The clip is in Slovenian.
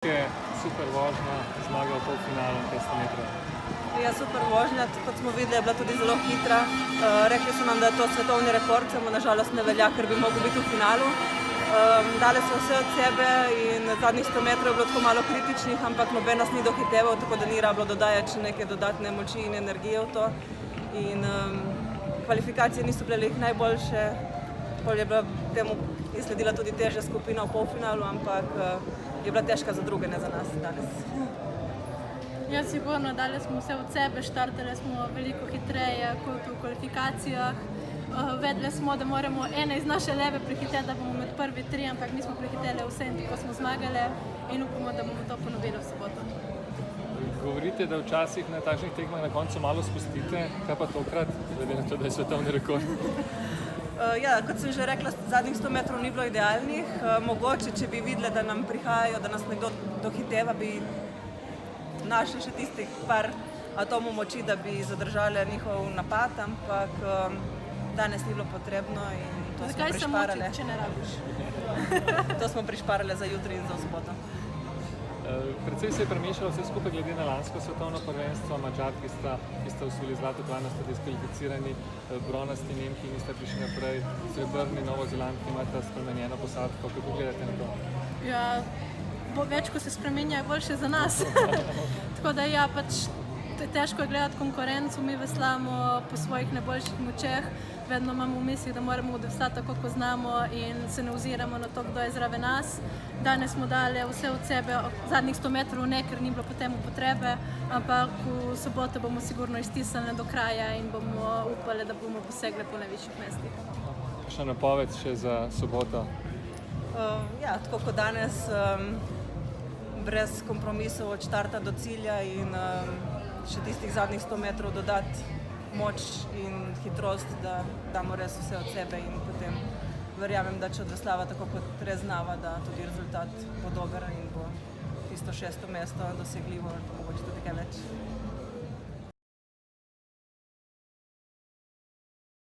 Super vožnja, zmaga v polfinalu 500 metrov. Ja, super vožnja, kot smo videli, je bila tudi zelo hitra. Rekli so nam, da je to svetovni rekord, samo nažalost ne velja, ker bi mogel biti v finalu. Dali so vse od sebe in zadnjih 100 metrov je bilo tako malo kritičnih, ampak noben nas ni dohiteval, tako da ni rabilo dodajati neke dodatne moči in energije v to. In kvalifikacije niso bile najboljše, pol je bila temu sledila tudi težja skupina v polfinalu, ampak je bila težka za druge, ne za nas danes. Ja, sigurno, dali smo vse od sebe, štartali smo veliko hitreje kot v kvalifikacijah. Vedeli smo, da moramo ene iz naše leve prehiteti, da bomo med prvi tri, ampak mi smo prehiteli vse in tako smo zmagali in upamo, da bomo to ponovili v soboto. Govorite, da včasih na takšnih tekmah na koncu malo spustite, kaj pa tokrat, glede na to, da je svetovni rekord? Ja, kot sem že rekla, zadnjih 100 metrov ni bilo idealnih. Mogoče, če bi videli, da nam prihajajo, da nas nekdo dohiteva, bi našli še tistih par atomov moči, da bi zadržali njihov napad, ampak danes ni bilo potrebno in to smo prišparali. Zakaj se močiti, če ne rabiš? To smo prišparali za jutri in za soboto. Precej se je premešalo vse skupaj glede na lansko svetovno prvenstvo. Madžarki sta osvojili zlato kolajno, sta diskvalificirani, bronasti Nemki nista prišli naprej, srebrni Novozelandki imata spremenjeno posadko. Kako gledate na to? Ja, več, ko se spremenja, je boljše za nas. Tako da ja, pač težko je gledati konkurenco, mi veslamo po svojih najboljših močeh, vedno imamo v mislih, da moramo odvestati tako, kot znamo in se ne oziramo na to, kdo je zraven nas. Danes smo dali vse od sebe, zadnjih 100 metrov ne, ker ni bilo po temu potrebe, ampak v soboto bomo sigurno iztisnili do kraja in bomo upali, da bomo posegli po najvišjih mestih. Še napoved še za soboto? Ja, tako kot danes, brez kompromisov od štarta do cilja in še tistih zadnjih 100 metrov dodati moč in hitrost, da damo res vse od sebe in potem verjamem, da če odveslava tako kot res znava, da tudi rezultat bo dober in bo tisto 6. mesto dosegljivo, mogoče tudi kaj več.